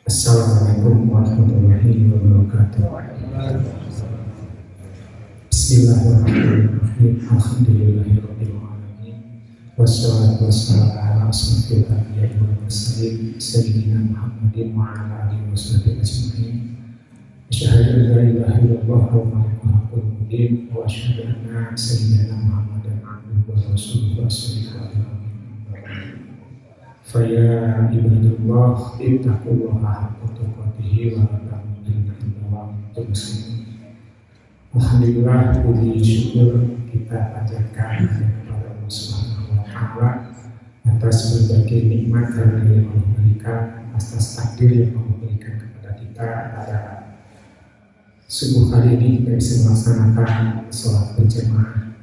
Assalamualaikum warahmatullahi wabarakatuh. Bismillahirrahmanirrahim. Alhamdulillahirabbil alamin. Wassalatu wassalamu ala asyrofil anbiya'i wal mursalin sayyidina Muhammadin wa ala alihi washabihi ajmain. Asyhadu an la ilaha illallah wa haqqul mubin wa asyhadu anna sayyidina Muhammadan abduhu wa rasuluhu sallallahu alaihi wasallam. Faya ibadullah ittaqullaha haqqa tuqatih wa la tamutunna illa wa antum muslimun. Alhamdulillah, puji syukur kita panjatkan kepada Allah Subhanahu wa taala atas berbagai nikmat yang Allah berikan, atas takdir yang Allah berikan kepada kita pada subuh hari ini. Kita bisa melaksanakan sholat berjamaah,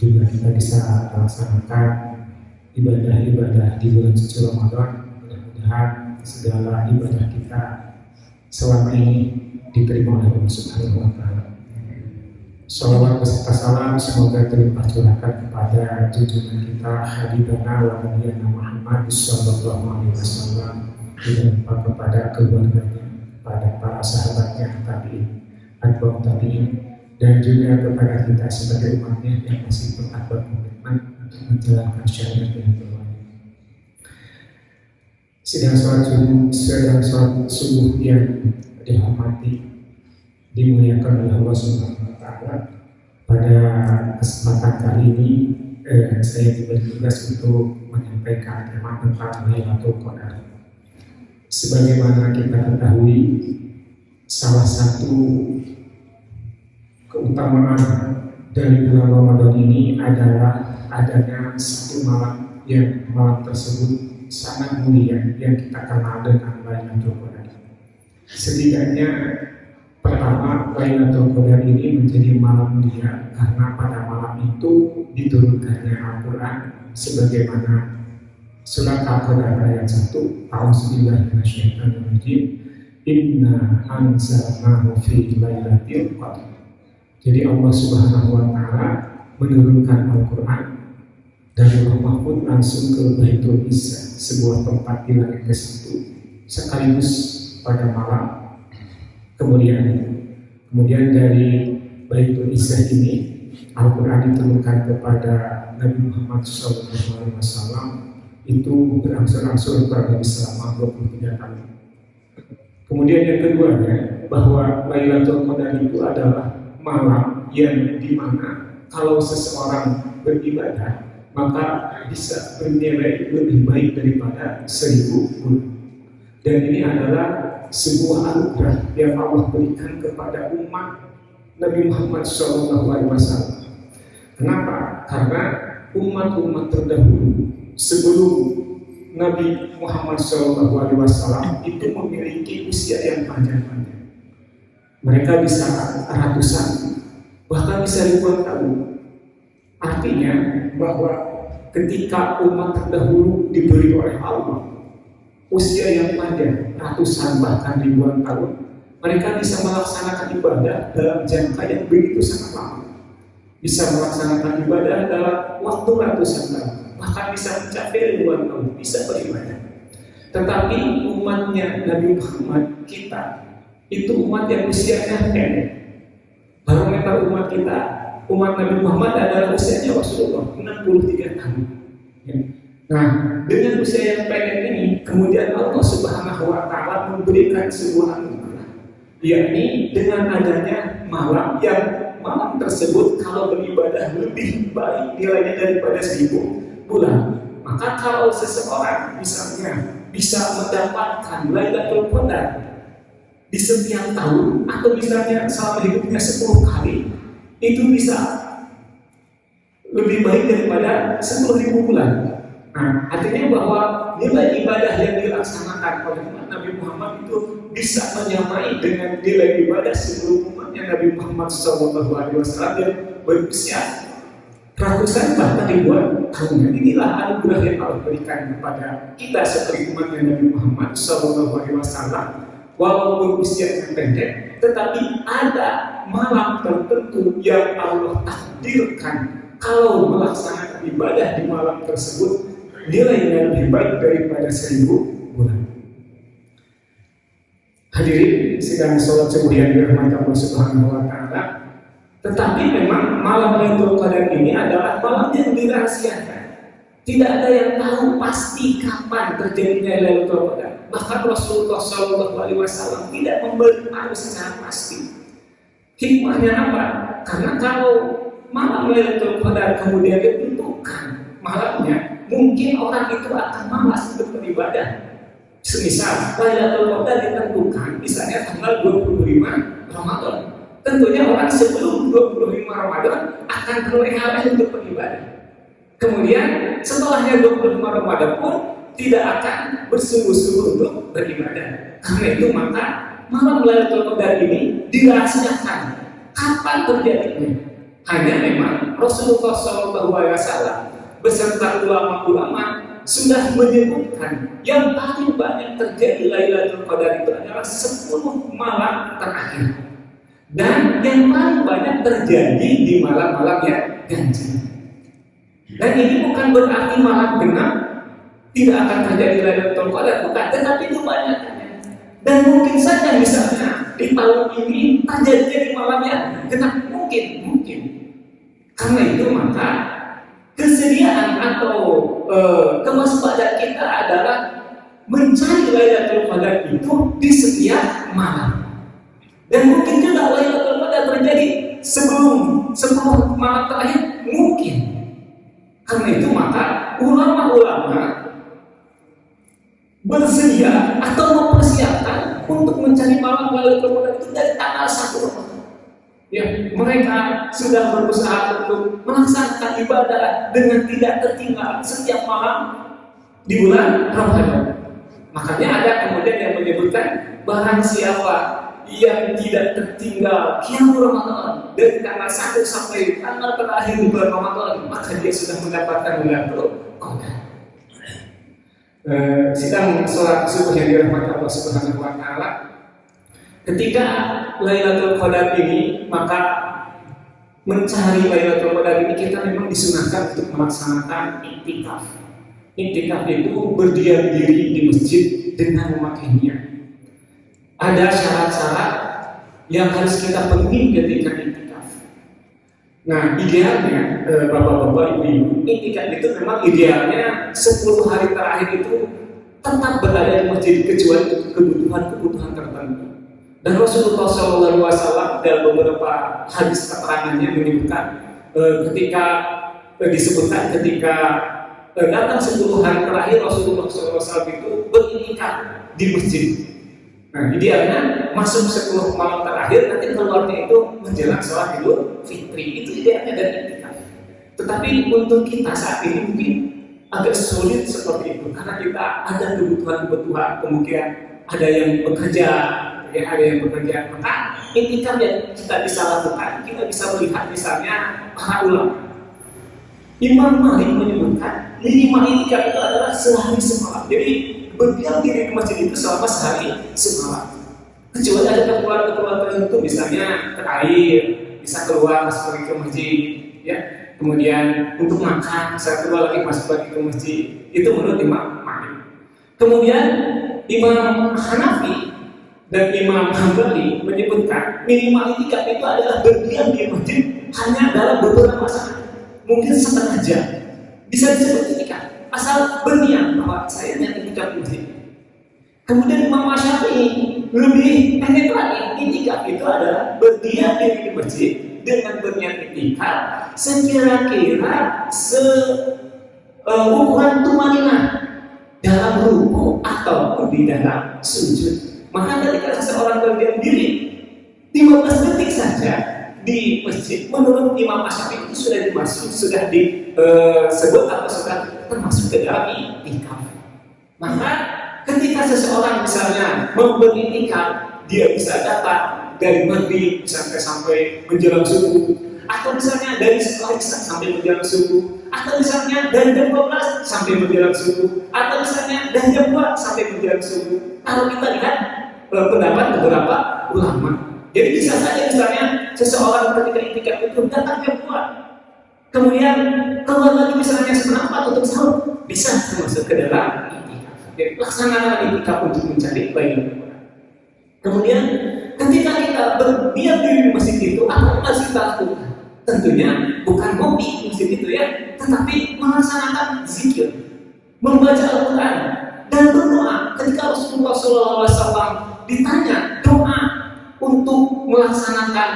juga kita bisa melaksanakan ibadah-ibadah di bulan suci Ramadan. Mudah-mudahan segala ibadah kita selama ini diterima oleh Allah Subhanahu wa taala. Shalawat beserta salam semoga terlimpah curahkan kepada junjungan kita Habibana wa Nabiyana Muhammad sallallahu alaihi wasallam, dan kepada keluarganya, pada para sahabatnya, tabi'in, atba'ut tabi'in, dan juga kepada kita sebagai umatnya yang masih tetap berkomitmen untuk menjalankan syariat yang berwajib. Sedang sholat subuh yang dihormati, dimuliakan oleh Allah Subhanahu wa taala. Pada kesempatan kali ini saya diberi tugas untuk menyampaikan tema tentang Lailatul Qadar. Sebagaimana kita ketahui, salah satu keutamaan dari bulan Ramadan ini adalah adanya satu malam yang malam tersebut sangat mulia yang kita kenal dengan Lailatul Qadar. Setidaknya pertama, Lailatul Qadar ini menjadi malam mulia karena pada malam itu diturunkannya Al-Quran sebagaimana surat Al-Qadar ayat 1, A'udzubillahi minasyaitonir rajim, Inna anzalnahu fi lailatul qadar. Jadi Allah Subhanahu wa taala menurunkan Al-Quran dari Lauh Mahfuz langsung ke Baitul Izzah, sebuah tempat di langit ke-1, sekaligus pada malam. Kemudian dari Baitul Izzah ini Al-Quran diturunkan kepada Nabi Muhammad SAW, itu berangsur-angsur kurang lebih selama 23 tahun. Kemudian yang keduanya, bahwa Lailatul Qadar itu adalah malam yang dimana kalau seseorang beribadah maka bisa bernilai lebih baik daripada 1000 bulan. Dan ini adalah sebuah anugerah yang Allah berikan kepada umat Nabi Muhammad SAW. Kenapa? Karena umat-umat terdahulu sebelum Nabi Muhammad SAW itu memiliki usia yang panjang-panjang. Mereka bisa ratusan, bahkan bisa ribuan tahun. Artinya bahwa ketika umat terdahulu diberi oleh Allah usia yang panjang, ratusan bahkan ribuan tahun, mereka bisa melaksanakan ibadah dalam jangka yang begitu sangat lama. Bisa melaksanakan ibadah dalam waktu ratusan tahun, bahkan bisa mencapai ribuan tahun, bisa beribadah. Tetapi umatnya Nabi Muhammad kita itu umat yang usianya pendek. Barometer umat kita, umat Nabi Muhammad adalah usianya Rasulullah 63 tahun. Ya. Nah, dengan usia yang pendek ini, kemudian Allah Subhanahu wa taala memberikan sebuah anugerah, yakni dengan adanya malam yang malam tersebut kalau beribadah lebih baik nilainya daripada 1000 bulan. Maka kalau seseorang misalnya bisa mendapatkan Lailatul Qadar di setiap tahun, atau misalnya selama hidupnya 10 kali, itu bisa lebih baik daripada 10.000 bulan. Nah, artinya bahwa nilai ibadah yang dilaksanakan oleh umat Nabi Muhammad itu bisa menyamai dengan nilai ibadah seluruh umatnya Nabi Muhammad SAW yang berusia ratusan bahkan ribuan tahun. Inilah anugerah yang Allah berikan kepada kita seperti umatnya Nabi Muhammad SAW. Walaupun usianya pendek, tetapi ada malam tertentu yang Allah takdirkan kalau melaksanakan ibadah di malam tersebut nilainya lebih baik daripada 1000 bulan. Hadirin sidang sholat subuh yang dirahmati Allah Subhanahu wa taala. Tetapi memang malam Lailatul Qadar ini adalah malam yang dirahasiakan. Tidak ada yang tahu pasti kapan terjadinya Lailatul Qadar. Bahkan Rasulullah SAW tidak memberitahu secara pasti. Hikmahnya apa? Karena kalau malam Lailatul Qadar kemudian ditentukan malamnya, mungkin orang itu akan malas untuk beribadah. Semisal Lailatul Qadar ditentukan misalnya tanggal 25 Ramadan. Tentunya orang sebelum 25 Ramadan akan terleleh untuk beribadah. Kemudian setelahnya 25 Ramadan pun tidak akan bersungguh-sungguh untuk beribadah. Karena itu maka malam Lailatul Qadar ini dirahasiakan. Kapan terjadinya? Hanya memang Rasulullah SAW beserta ulama-ulama sudah menyebutkan yang paling banyak terjadi Lailatul Qadar itu adalah 10 malam terakhir. Dan yang paling banyak terjadi di malam-malam yang ganjil. Dan ini bukan berarti malam genap tidak akan terjadi Lailatul Qadar, bukan, tetapi itu banyak. Dan mungkin saja misalnya di tahun ini terjadi di malam yang genap, mungkin. Karena itu maka kesediaan atau kewaspadaan kita adalah mencari Lailatul Qadar itu di setiap malam. Dan mungkin juga Lailatul Qadar terjadi sebelum malam terakhir, mungkin. Karena itu maka ulama-ulama bersedia atau mempersiapkan untuk mencari malam Lailatul Qadar itu dari tanggal 1 Ramadan. Ya, mereka sudah berusaha untuk melaksanakan ibadah dengan tidak tertinggal setiap malam di bulan Ramadan. Makanya ada kemudian yang menyebutkan barang siapa yang tidak tertinggal qiyamul Ramadan dari tanggal 1 sampai tanggal terakhir di bulan Ramadan, maka dia sudah mendapatkan Lailatul Qadar. Sidang sholat subuh yang dirahmati Allah Subhanahu wa taala. Ketika Lailatul Qadar ini, maka mencari Lailatul Qadar ini kita memang disunahkan untuk melaksanakan iktikaf. Iktikaf itu berdiam diri di masjid dengan memakai niat. Ada syarat-syarat yang harus kita penuhi ketika iktikaf. Nah, idealnya bapak-bapak, ibu-ibu, iktikaf itu memang idealnya 10 hari terakhir itu tetap berada di masjid kecuali kebutuhan-kebutuhan tertentu. Dan Rasulullah SAW dalam beberapa hadis keterangannya menyebutkan ketika datang 10 hari terakhir Rasulullah SAW itu beriktikaf di masjid. Nah, idealnya masuk 10 malam terakhir, nanti keluarnya itu menjelang sholat Idul Fitri. Itu idealnya dari iktikaf. Tetapi untuk kita saat ini mungkin agak sulit seperti itu, karena kita ada kebutuhan-kebutuhan, kemungkinan ada yang bekerja, maka iktikaf yang kita bisa lakukan, kita bisa melihat misalnya para ulama. Imam Malik menyebutkan minimal iktikaf itu adalah sehari semalam. Jadi berdiam diri di masjid itu selama sehari semalam. Kecuali ada keperluan-keperluan tertentu, misalnya terakhir, bisa keluar masuk lagi ke masjid, ya. Kemudian untuk makan, saya keluar lagi masuk lagi ke masjid. Itu menurut Imam Malik. Kemudian Imam Hanafi dan Imam Hambali menyebutkan minimal iktikaf itu adalah berdiam di masjid hanya dalam beberapa saat, mungkin setengah jam, bisa disebut iktikaf. Asal berniat bahwa saya hanya iktikaf di masjid. Kemudian Imam Syafi'i lebih pendek lagi, iktikaf itu adalah berdiam diri di masjid dengan berniat iktikaf sekira-kira ukuran tumanina dalam ruku ataupun di dalam sujud. Maka ketika seseorang berdiam diri 15 detik saja di masjid, menurut Imam Syafi'i itu sudah disebut atau sudah termasuk ke dalam iktikaf. Maka ketika seseorang misalnya mau beriktikaf, dia bisa datang dari maghrib sampai menjelang subuh, atau misalnya dari setelah isya sampai menjelang subuh, atau misalnya dari jam 12 sampai menjelang subuh, atau misalnya dari jam 2 sampai menjelang subuh. Kalau kita lihat pendapat beberapa ulama, jadi bisa saja misalnya seseorang ketika iktikaf itu datang jam 2, kemudian keluar lagi misalnya setengah 4 untuk sahur, bisa masuk ke dalam iktikaf. Jadi laksanakan iktikaf untuk mencari Lailatul Qadar. Kemudian ketika kita berdiam diri di masjid itu, apa yang harus kita lakukan? Tentunya bukan ngopi di masjid itu ya, tetapi melaksanakan zikir, membaca Al-Quran dan berdoa. Ketika Rasulullah SAW ditanya doa untuk melaksanakan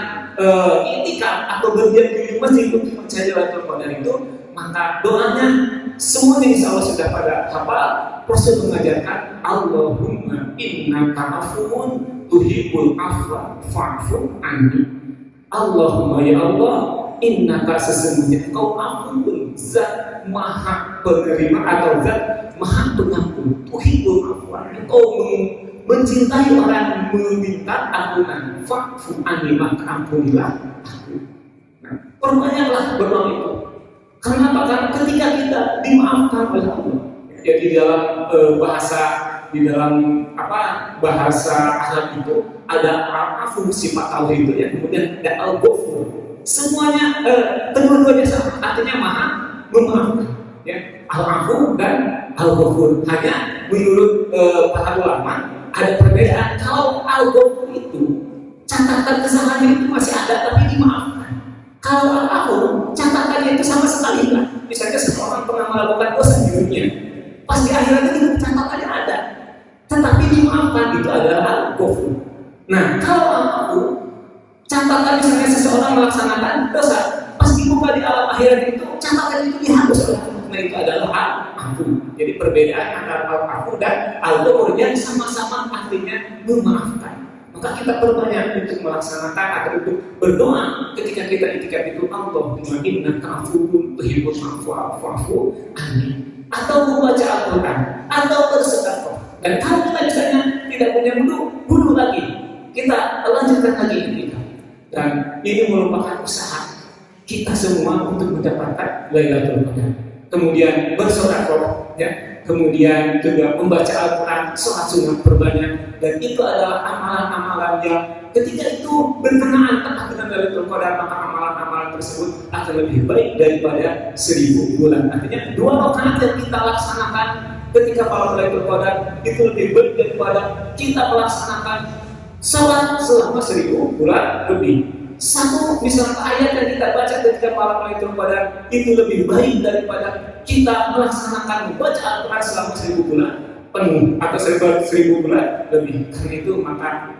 i'tikaf atau berdiam diri di masjid untuk mencari Lailatul Qadar itu, maka doanya semuanya insya Allah sudah pada hafal. Rasul mengajarkan Allahumma innaka afuwun tuhibbul afwa fa'fu anni. Allahumma ya Allah, innaka sesungguhnya engkau afuwun, zat maha penerima atau zat maha pengampun. Tuhibbul afwa, engkau mencintai orang meminta ampunan. Fa'fu anni, maka ampunilah aku. Nah, perbanyaklah berdoa itu. Karena apa? Karena ketika kita dimaafkan oleh Allah, jadi dalam bahasa Arab itu ada al-afu sifat Allah itu ya, kemudian ada al-ghafur. Semuanya kedua-duanya sama, artinya maha memaafkan ya. Al-afu dan al-ghafur, hanya menurut para ulama ada perbedaan. Kalau al-ghafur itu catatan kesalahannya itu masih ada tapi dimaafkan. Kalau al-afu catatannya itu sama sekali enggak. Misalnya seseorang pernah melakukan dosa di dunia, pas di akhirat itu catatannya ada, tetapi dimaafkan, itu adalah al-ghafur. Nah, kalau al-afu, catatan misalnya seseorang melaksanakan dosa, pas dibuka di alam akhirat itu, catatan itu dihapus oleh Allah. Nah, itu adalah al-afu. Jadi perbedaan antara al-afu dan al-ghafur yang sama-sama artinya memaafkan. Maka kita perbanyak untuk melaksanakan atau untuk berdoa ketika kita i'tikaf itu, Allahumma innaka afuwun tuhibbul afwa fa'fu anni. Atau membaca Al-Quran, atau bersedekah. Dan kalau kita misalnya tidak punya bunuh lagi, kita lanjutkan lagi kita. Dan ini merupakan usaha kita semua untuk mendapatkan Lailatul Qadar. Kemudian bersedekah, ya. Kemudian juga membaca Al-Quran, sholat sunnah perbanyak. Dan itu adalah amalan-amalan yang ketika itu berkenaan tepat dengan Lailatul Qadar, maka amalan-amalan tersebut akan lebih baik daripada 1000 bulan. Artinya 2 rakaat yang kita laksanakan ketika malam Lailatul Qadar itu lebih baik daripada kita melaksanakan sholat selama 1000 bulan lebih. Satu misalnya ayat yang kita baca ketika malam Lailatul Qadar itu lebih baik daripada kita melaksanakan baca Al-Quran selama 1000 bulan penuh atau 1000 bulan lebih. Karena itu maka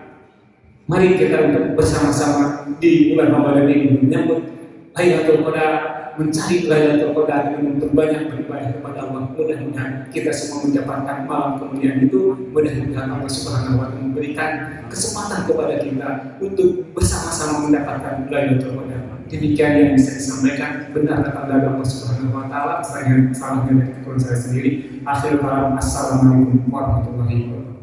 mari kita untuk bersama-sama di bulan Ramadan ini menyambut Lailatul Qadar, mencari Lailatul Qadar dengan memperbanyak beribadah kepada Allah. Mudah-mudahan kita semua mendapatkan malam kemuliaan itu. Mudah-mudahan Allah Subhanahu wa Ta'ala memberikan kesempatan kepada kita untuk bersama-sama mendapatkan Lailatul Qadar. Demikian yang bisa disampaikan. Benar kata Allah Subhanahu wa Ta'ala. Saya salahnya dari saya sendiri. Akhirul kalam, assalamualaikum warahmatullahi wabarakatuh.